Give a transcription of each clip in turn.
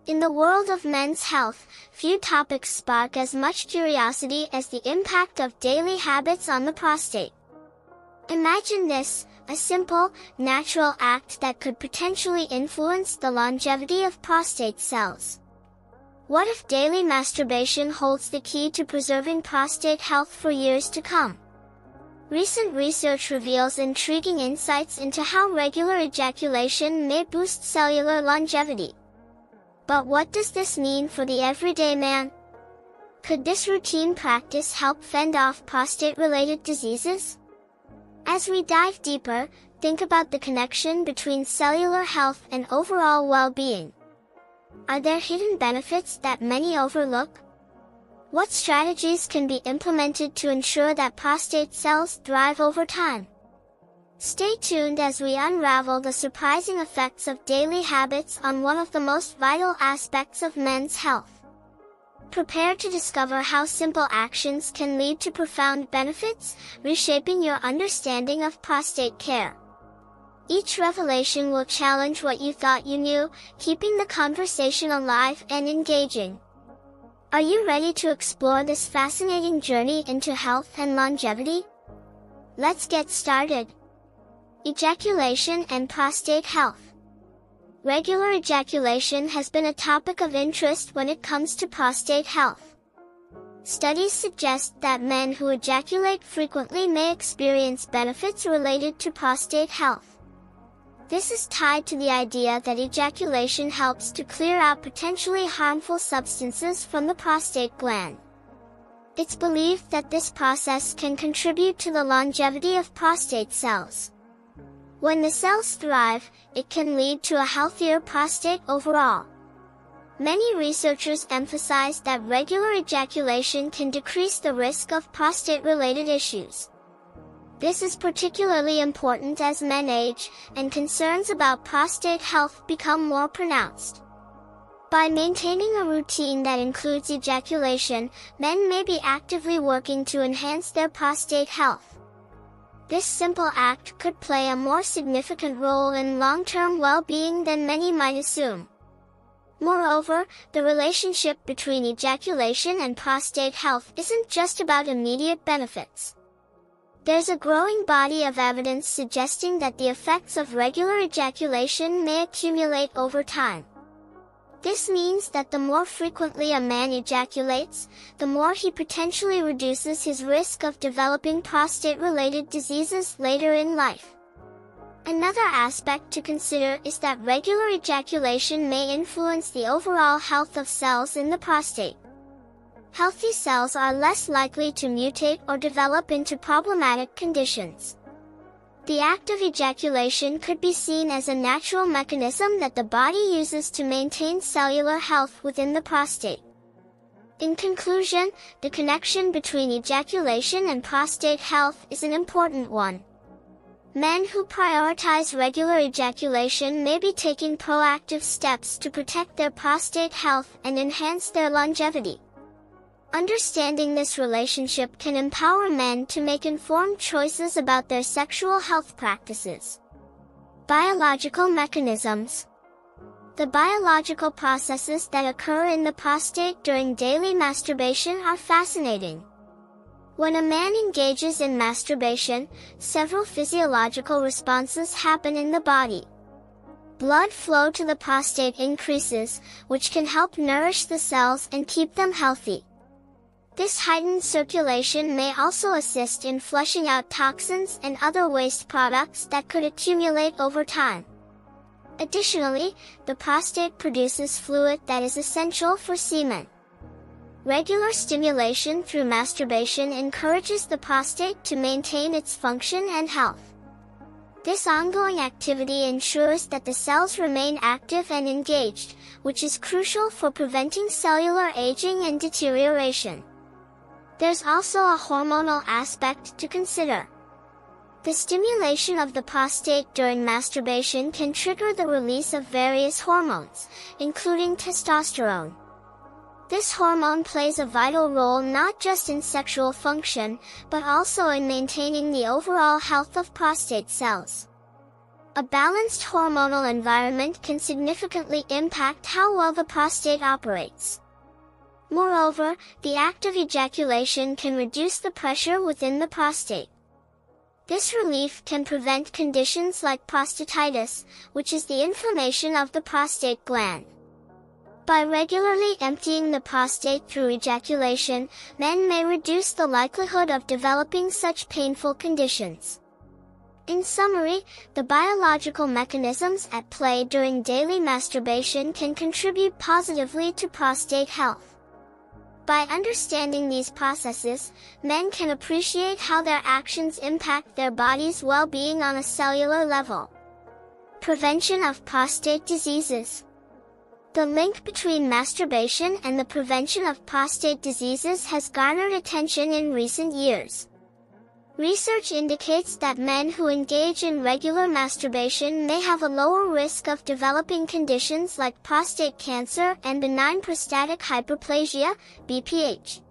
In the world of men's health, few topics spark as much curiosity as the impact of daily habits on the prostate. Imagine this, a simple, natural act that could potentially influence the longevity of prostate cells. What if daily masturbation holds the key to preserving prostate health for years to come? Recent research reveals intriguing insights into how regular ejaculation may boost cellular longevity. But what does this mean for the everyday man? Could this routine practice help fend off prostate-related diseases? As we dive deeper, think about the connection between cellular health and overall well-being. Are there hidden benefits that many overlook? What strategies can be implemented to ensure that prostate cells thrive over time? Stay tuned as we unravel the surprising effects of daily habits on one of the most vital aspects of men's health. Prepare to discover how simple actions can lead to profound benefits, reshaping your understanding of prostate care. Each revelation will challenge what you thought you knew, keeping the conversation alive and engaging. Are you ready to explore this fascinating journey into health and longevity? Let's get started. Ejaculation and prostate health. Regular ejaculation has been a topic of interest when it comes to prostate health. Studies suggest that men who ejaculate frequently may experience benefits related to prostate health. This is tied to the idea that ejaculation helps to clear out potentially harmful substances from the prostate gland. It's believed that this process can contribute to the longevity of prostate cells. When the cells thrive, it can lead to a healthier prostate overall. Many researchers emphasize that regular ejaculation can decrease the risk of prostate-related issues. This is particularly important as men age, and concerns about prostate health become more pronounced. By maintaining a routine that includes ejaculation, men may be actively working to enhance their prostate health. This simple act could play a more significant role in long-term well-being than many might assume. Moreover, the relationship between ejaculation and prostate health isn't just about immediate benefits. There's a growing body of evidence suggesting that the effects of regular ejaculation may accumulate over time. This means that the more frequently a man ejaculates, the more he potentially reduces his risk of developing prostate-related diseases later in life. Another aspect to consider is that regular ejaculation may influence the overall health of cells in the prostate. Healthy cells are less likely to mutate or develop into problematic conditions. The act of ejaculation could be seen as a natural mechanism that the body uses to maintain cellular health within the prostate. In conclusion, the connection between ejaculation and prostate health is an important one. Men who prioritize regular ejaculation may be taking proactive steps to protect their prostate health and enhance their longevity. Understanding this relationship can empower men to make informed choices about their sexual health practices. Biological mechanisms. The biological processes that occur in the prostate during daily masturbation are fascinating. When a man engages in masturbation, several physiological responses happen in the body. Blood flow to the prostate increases, which can help nourish the cells and keep them healthy. This heightened circulation may also assist in flushing out toxins and other waste products that could accumulate over time. Additionally, the prostate produces fluid that is essential for semen. Regular stimulation through masturbation encourages the prostate to maintain its function and health. This ongoing activity ensures that the cells remain active and engaged, which is crucial for preventing cellular aging and deterioration. There's also a hormonal aspect to consider. The stimulation of the prostate during masturbation can trigger the release of various hormones, including testosterone. This hormone plays a vital role not just in sexual function, but also in maintaining the overall health of prostate cells. A balanced hormonal environment can significantly impact how well the prostate operates. Moreover, the act of ejaculation can reduce the pressure within the prostate. This relief can prevent conditions like prostatitis, which is the inflammation of the prostate gland. By regularly emptying the prostate through ejaculation, men may reduce the likelihood of developing such painful conditions. In summary, the biological mechanisms at play during daily masturbation can contribute positively to prostate health. By understanding these processes, men can appreciate how their actions impact their body's well-being on a cellular level. Prevention of prostate diseases. The link between masturbation and the prevention of prostate diseases has garnered attention in recent years. Research indicates that men who engage in regular masturbation may have a lower risk of developing conditions like prostate cancer and benign prostatic hyperplasia, BPH.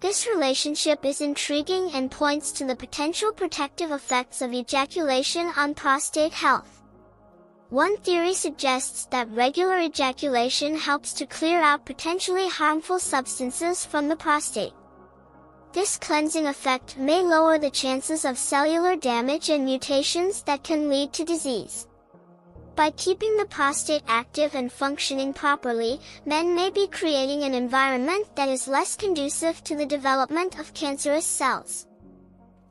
This relationship is intriguing and points to the potential protective effects of ejaculation on prostate health. One theory suggests that regular ejaculation helps to clear out potentially harmful substances from the prostate. This cleansing effect may lower the chances of cellular damage and mutations that can lead to disease. By keeping the prostate active and functioning properly, men may be creating an environment that is less conducive to the development of cancerous cells.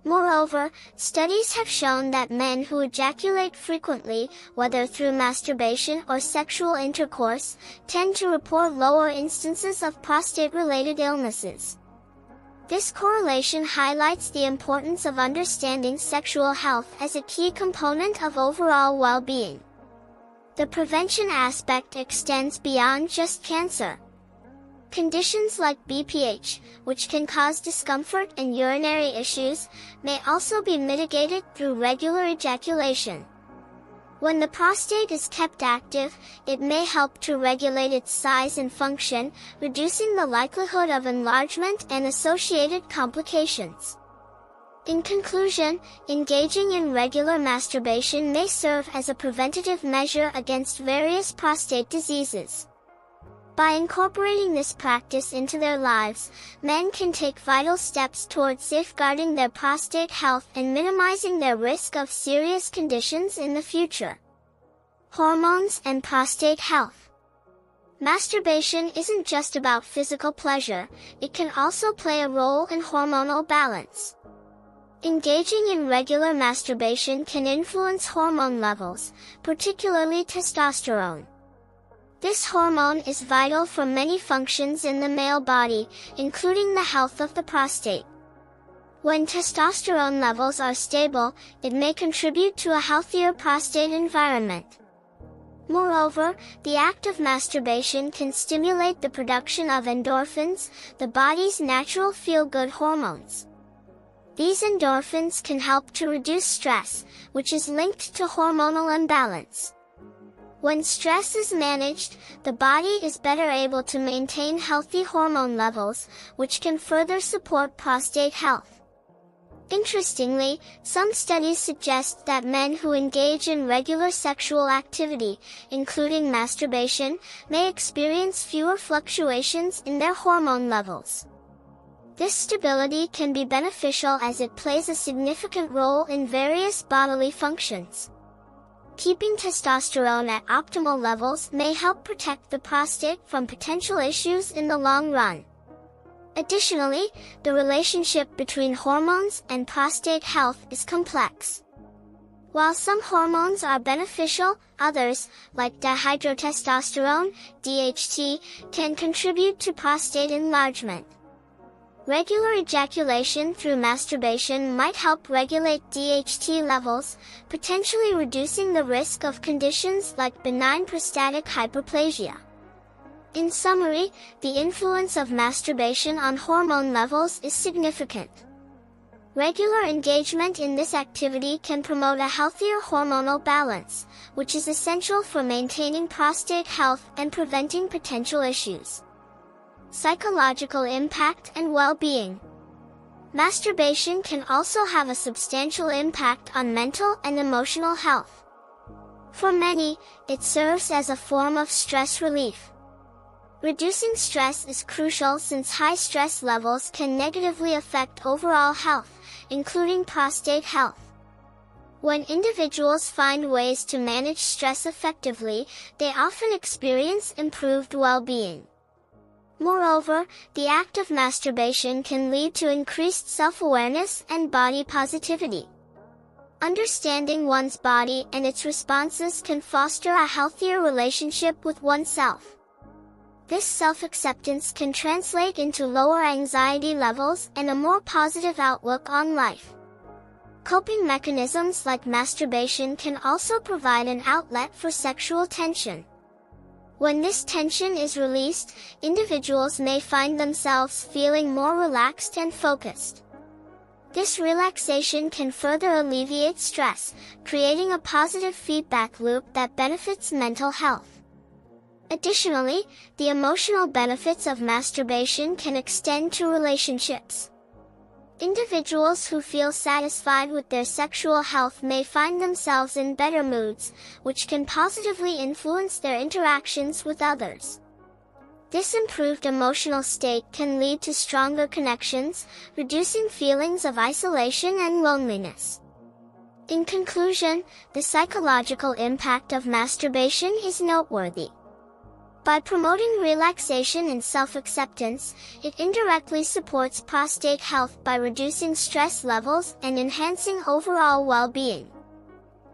Moreover, studies have shown that men who ejaculate frequently, whether through masturbation or sexual intercourse, tend to report lower instances of prostate-related illnesses. This correlation highlights the importance of understanding sexual health as a key component of overall well-being. The prevention aspect extends beyond just cancer. Conditions like BPH, which can cause discomfort and urinary issues, may also be mitigated through regular ejaculation. When the prostate is kept active, it may help to regulate its size and function, reducing the likelihood of enlargement and associated complications. In conclusion, engaging in regular masturbation may serve as a preventative measure against various prostate diseases. By incorporating this practice into their lives, men can take vital steps towards safeguarding their prostate health and minimizing their risk of serious conditions in the future. Hormones and prostate health. Masturbation isn't just about physical pleasure, it can also play a role in hormonal balance. Engaging in regular masturbation can influence hormone levels, particularly testosterone. This hormone is vital for many functions in the male body, including the health of the prostate. When testosterone levels are stable, it may contribute to a healthier prostate environment. Moreover, the act of masturbation can stimulate the production of endorphins, the body's natural feel-good hormones. These endorphins can help to reduce stress, which is linked to hormonal imbalance. When stress is managed, the body is better able to maintain healthy hormone levels, which can further support prostate health. Interestingly, some studies suggest that men who engage in regular sexual activity, including masturbation, may experience fewer fluctuations in their hormone levels. This stability can be beneficial as it plays a significant role in various bodily functions. Keeping testosterone at optimal levels may help protect the prostate from potential issues in the long run. Additionally, the relationship between hormones and prostate health is complex. While some hormones are beneficial, others, like dihydrotestosterone, DHT, can contribute to prostate enlargement. Regular ejaculation through masturbation might help regulate DHT levels, potentially reducing the risk of conditions like benign prostatic hyperplasia. In summary, the influence of masturbation on hormone levels is significant. Regular engagement in this activity can promote a healthier hormonal balance, which is essential for maintaining prostate health and preventing potential issues. Psychological impact and well-being. Masturbation can also have a substantial impact on mental and emotional health. For many, it serves as a form of stress relief. Reducing stress is crucial since high stress levels can negatively affect overall health, including prostate health. When individuals find ways to manage stress effectively, they often experience improved well-being. Moreover, the act of masturbation can lead to increased self-awareness and body positivity. Understanding one's body and its responses can foster a healthier relationship with oneself. This self-acceptance can translate into lower anxiety levels and a more positive outlook on life. Coping mechanisms like masturbation can also provide an outlet for sexual tension. When this tension is released, individuals may find themselves feeling more relaxed and focused. This relaxation can further alleviate stress, creating a positive feedback loop that benefits mental health. Additionally, the emotional benefits of masturbation can extend to relationships. Individuals who feel satisfied with their sexual health may find themselves in better moods, which can positively influence their interactions with others. This improved emotional state can lead to stronger connections, reducing feelings of isolation and loneliness. In conclusion, the psychological impact of masturbation is noteworthy. By promoting relaxation and self-acceptance, it indirectly supports prostate health by reducing stress levels and enhancing overall well-being.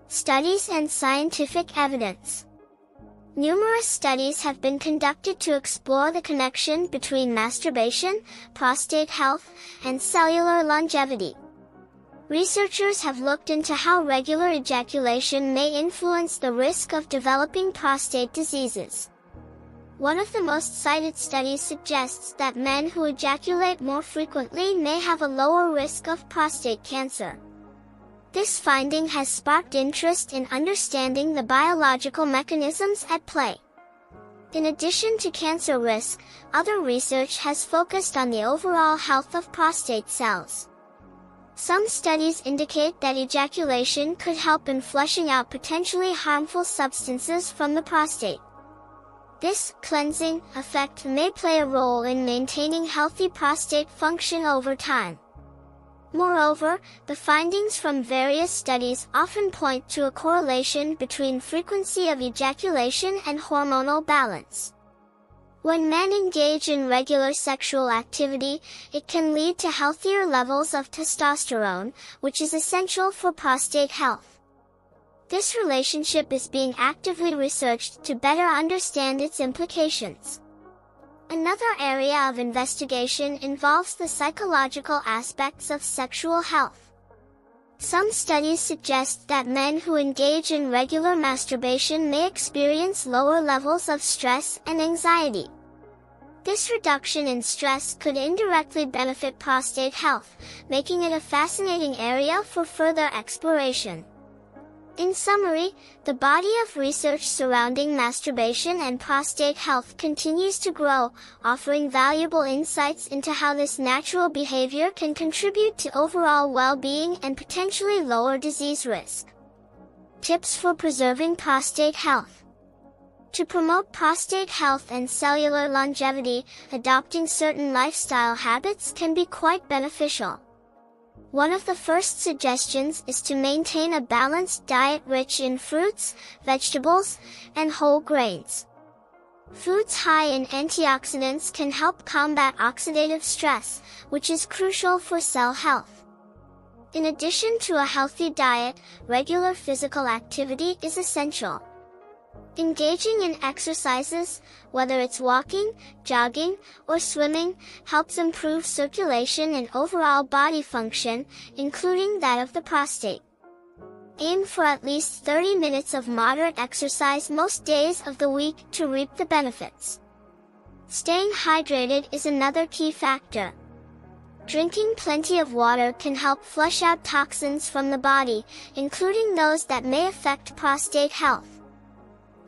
Studies and scientific evidence. Numerous studies have been conducted to explore the connection between masturbation, prostate health, and cellular longevity. Researchers have looked into how regular ejaculation may influence the risk of developing prostate diseases. One of the most cited studies suggests that men who ejaculate more frequently may have a lower risk of prostate cancer. This finding has sparked interest in understanding the biological mechanisms at play. In addition to cancer risk, other research has focused on the overall health of prostate cells. Some studies indicate that ejaculation could help in flushing out potentially harmful substances from the prostate. This cleansing effect may play a role in maintaining healthy prostate function over time. Moreover, the findings from various studies often point to a correlation between frequency of ejaculation and hormonal balance. When men engage in regular sexual activity, it can lead to healthier levels of testosterone, which is essential for prostate health. This relationship is being actively researched to better understand its implications. Another area of investigation involves the psychological aspects of sexual health. Some studies suggest that men who engage in regular masturbation may experience lower levels of stress and anxiety. This reduction in stress could indirectly benefit prostate health, making it a fascinating area for further exploration. In summary, the body of research surrounding masturbation and prostate health continues to grow, offering valuable insights into how this natural behavior can contribute to overall well-being and potentially lower disease risk. Tips for preserving prostate health. To promote prostate health and cellular longevity, adopting certain lifestyle habits can be quite beneficial. One of the first suggestions is to maintain a balanced diet rich in fruits, vegetables, and whole grains. Foods high in antioxidants can help combat oxidative stress, which is crucial for cell health. In addition to a healthy diet, regular physical activity is essential. Engaging in exercises, whether it's walking, jogging, or swimming, helps improve circulation and overall body function, including that of the prostate. Aim for at least 30 minutes of moderate exercise most days of the week to reap the benefits. Staying hydrated is another key factor. Drinking plenty of water can help flush out toxins from the body, including those that may affect prostate health.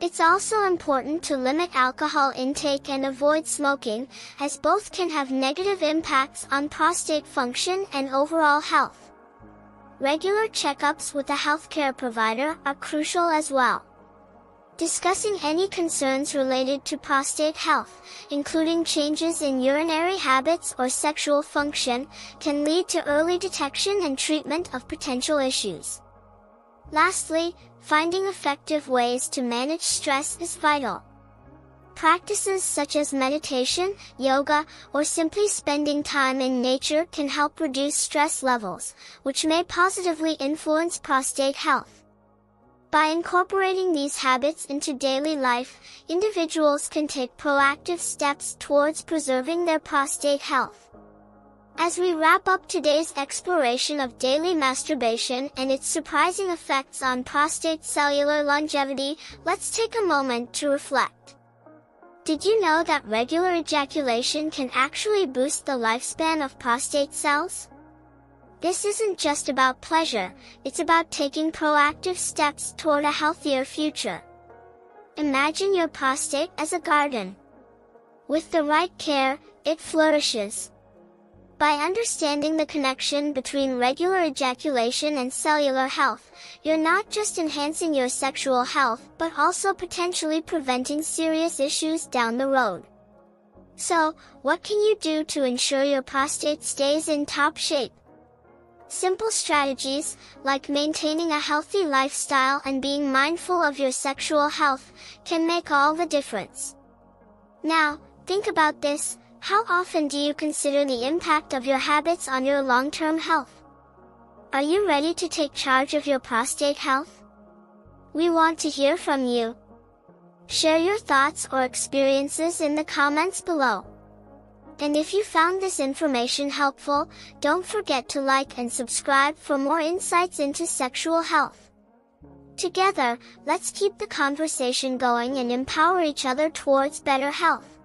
It's also important to limit alcohol intake and avoid smoking, as both can have negative impacts on prostate function and overall health. Regular checkups with a healthcare provider are crucial as well. Discussing any concerns related to prostate health, including changes in urinary habits or sexual function, can lead to early detection and treatment of potential issues. Lastly, finding effective ways to manage stress is vital. Practices such as meditation, yoga, or simply spending time in nature can help reduce stress levels, which may positively influence prostate health. By incorporating these habits into daily life, individuals can take proactive steps towards preserving their prostate health. As we wrap up today's exploration of daily masturbation and its surprising effects on prostate cellular longevity, let's take a moment to reflect. Did you know that regular ejaculation can actually boost the lifespan of prostate cells? This isn't just about pleasure, it's about taking proactive steps toward a healthier future. Imagine your prostate as a garden. With the right care, it flourishes. By understanding the connection between regular ejaculation and cellular health, you're not just enhancing your sexual health, but also potentially preventing serious issues down the road. So, what can you do to ensure your prostate stays in top shape? Simple strategies, like maintaining a healthy lifestyle and being mindful of your sexual health, can make all the difference. Now, think about this. How often do you consider the impact of your habits on your long-term health? Are you ready to take charge of your prostate health? We want to hear from you. Share your thoughts or experiences in the comments below. And if you found this information helpful, don't forget to like and subscribe for more insights into sexual health. Together, let's keep the conversation going and empower each other towards better health.